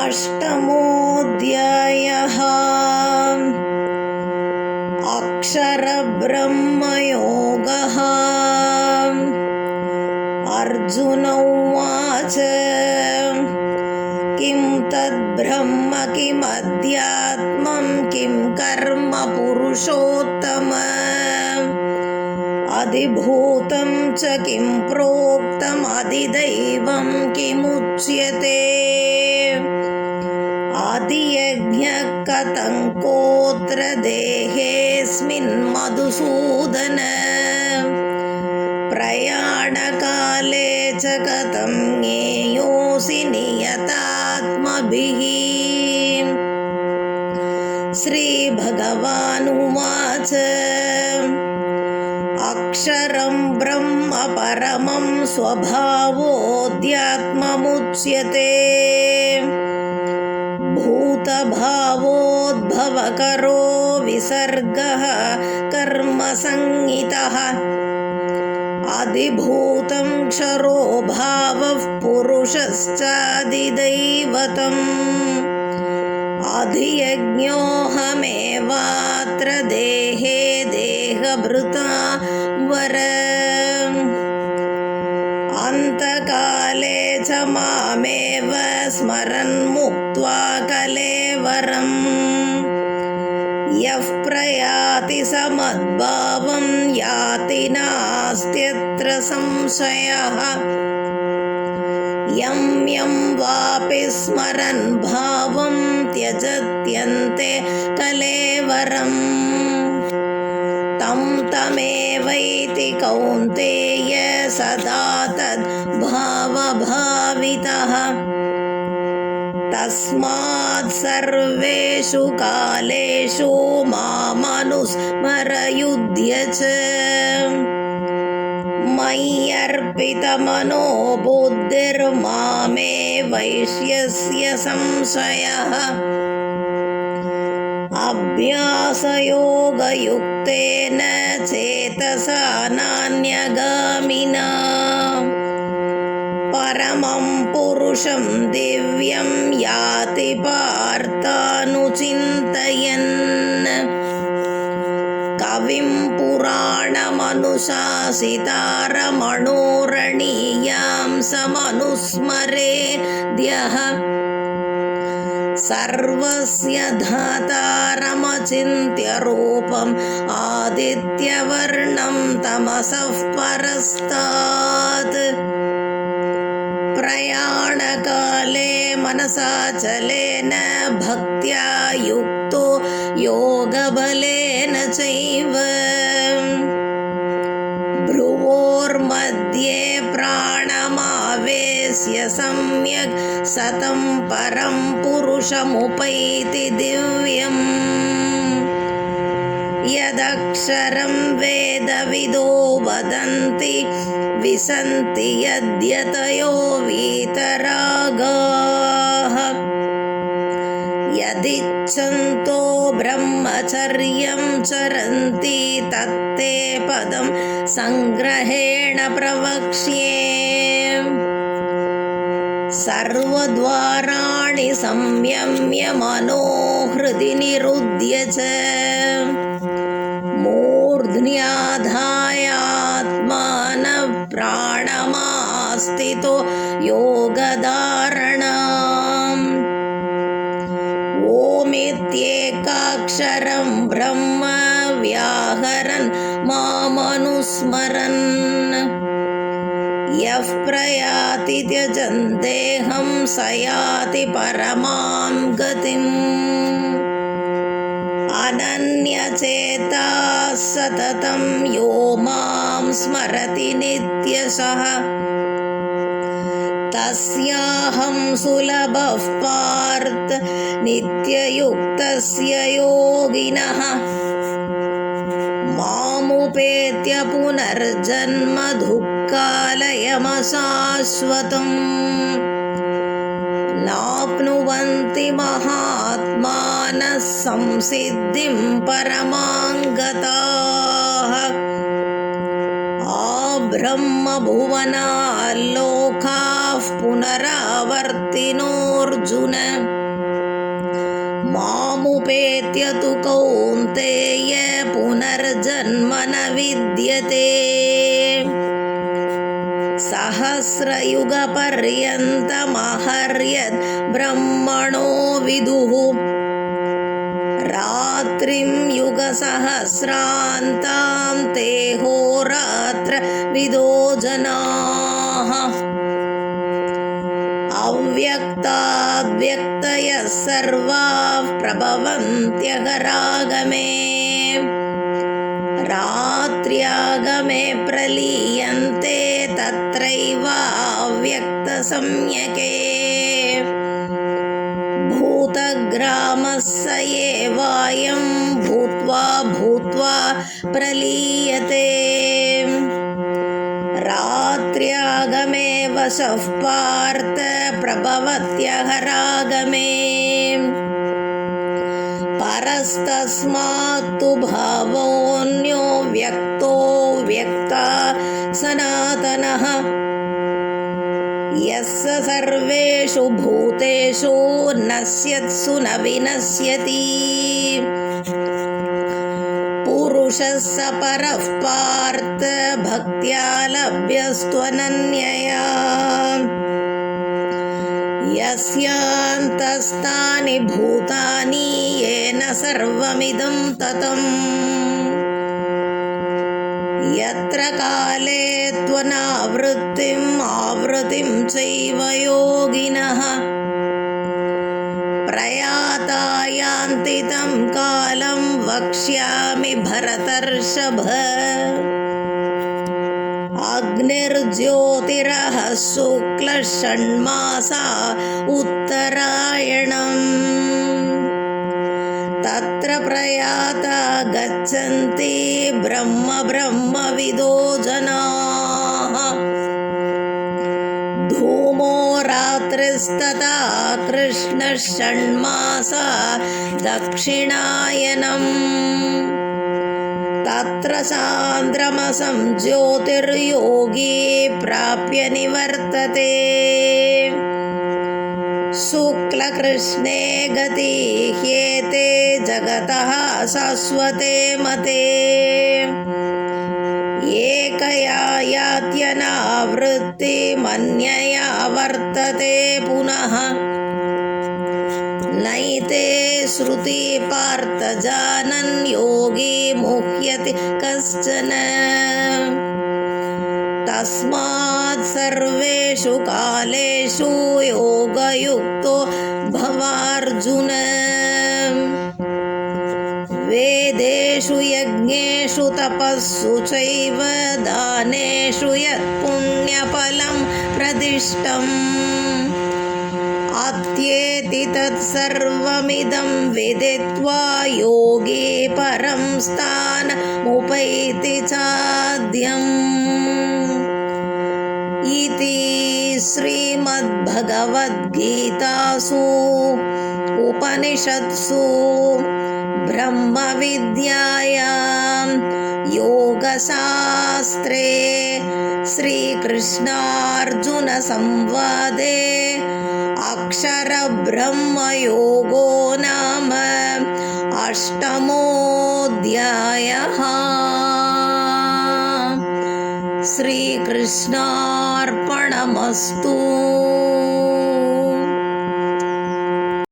अष्टमोऽध्यायः। अक्षरब्रह्मयोगः। अर्जुन उवाच किं तद्ब्रह्म किमध्यात्मं किं कर्म पुरुषोत्तम अधिभूतं च किं प्रोक्तम् अधिदैवं किमुच्यते आदियज्ञः कथं कोऽत्र देहेऽस्मिन् मधुसूदन प्रयाणकाले च कथं ज्ञेयोऽसि नियतात्मभिः। श्रीभगवानुवाच अक्षरं ब्रह्म परमं स्वभावोऽध्यात्ममुच्यते भूतभावोद्भवकरो विसर्गः कर्मसंज्ञितः अधिभूतं क्षरो भावः पुरुषश्चादिदैवतम् अधियज्ञोऽहमेवात्र देहे देहभृता वर अन्तकाले च मामेव स्मरन् मुक्त्वा कलेवरम् यः प्रयाति समद्भावं याति नास्त्यत्र संशयः यं यं वापि स्मरन् भावं त्यजत्यन्ते कलेवरम् तं तमेवैति कौन्तेय सदा तद्भावभावितः तस्मात् सर्वेषु कालेषु मामनुस्मरयुध्य च मय्यर्पितमनो बुद्धिर्मामे वैश्यस्य संशयः अभ्यासयोगयुक्तेन चेतसा नान्यगामिना परमं पुरुषं दिव्यं याति पार्थानुचिन्तयन् कविं पुराणमनुशासितारमणोरणीयां समनुस्मरेद्यः सर्वस्य धातारमचिन्त्य रूपम् आदित्यवर्णं तमसः परस्तात् प्रयाणकाले मनसाचलेन भक्त्या युक्तो योगबलेन चैव भ्रुवोर्मध्ये प्राणमावेश्य सम्यक् सतं परं पुरुषमुपैति दिव्यम् यदक्षरं वेदविदो वदन्ति विसन्ति यद्यतयो वीतरागाः यदिच्छन्तो ब्रह्मचर्यं चरन्ति तत्ते पदं संग्रहेण प्रवक्ष्ये सर्वद्वाराणि संयम्य मनोहृदि निरुध्य च मूर्ध्न्याधायात्मानः प्राणमास्थितो योगधारणाम् ओमित्येकाक्षरं ब्रह्म व्याहरन् मामनुस्मरन् यः प्रयाति त्यजन् देहं स याति परमां गतिम् अनन्यचेताः सततं यो मां स्मरति नित्यशः तस्याहं सुलभः पार्थ नित्ययुक्तस्य योगिनः मामुपेत्य पुनर्जन्म दुःखालयमशाश्वतम् नाप्नुवन्ति महात्मानः संसिद्धिं परमां गताः ब्रह्मभुवनाल्लोकाः पुनरावर्तिनोऽर्जुन मामुपेत्य तु कौन्तेय पुनर्जन्म न विद्यते सहस्रयुगपर्यन्तमहर्यद् ब्रह्मणो विदुः रात्रिं युगसहस्रान्तां ते होरात्रविदो जनाः अव्यक्ताद्व्यक्तयः सर्वाः प्रभवन्त्यघरागमे रात्र्यागमे प्रलीयन्ते तत्रैवाव्यक्तसंज्ञके भूतग्रामः स एवायं भूत्वा भूत्वा प्रलीयते रात्र्यागमे वसः पार्थ प्रभवत्यघरागमे परस्तस्मात्तु भावोऽन्यो व्यक्तो व्यक्ता सनातनः यस्य सर्वेषु भूतेषु नश्यत्सु न विनश्यति पुरुषः स परः पार्थ भक्त्या लभ्यस्त्वनन्यया यस्यान्तस्तानि भूतानि येन सर्वमिदं ततम् यत्र काले त्वनावृत्तिम् आवृत्तिं चैव योगिनः प्रयाता यान्ति तं कालं वक्ष्यामि भरतर्षभ अग्निर्ज्योतिरः शुक्लः षण्मासा उत्तरायणम् तत्र प्रयाता गच्छन्ति ब्रह्मविदो जनाः धूमो रात्रिस्तथा कृष्णः षण्मासा दक्षिणायनम् तत्र सान्द्रमसं ज्योतिर्योगी प्राप्य निवर्तते शुक्लकृष्णे गतिह्येते जगतः शाश्वते मते एकया यात्यनावृत्तिमन्यया वर्तते पुनः नैते श्रुति पार्थ जानन् योगी मुह्यति कश्चन तस्मात् सर्वेषु कालेषु योगयुक्तो भवार्जुन वेदेषु यज्ञेषु तपस्सु चैव दानेषु यत् पुण्यफलं प्रदिष्टम् अत्येति तत्सर्वमिदं विदित्वा योगी परं स्थानमुपैति चाद्यम् इति श्रीमद्भगवद्गीतासु उपनिषत्सु ब्रह्मविद्यायां योगशास्त्रे श्रीकृष्णार्जुनसंवादे अक्षरब्रह्मयोगो नाम अष्टमोऽध्यायः। श्रीकृष्णार्पणमस्तु।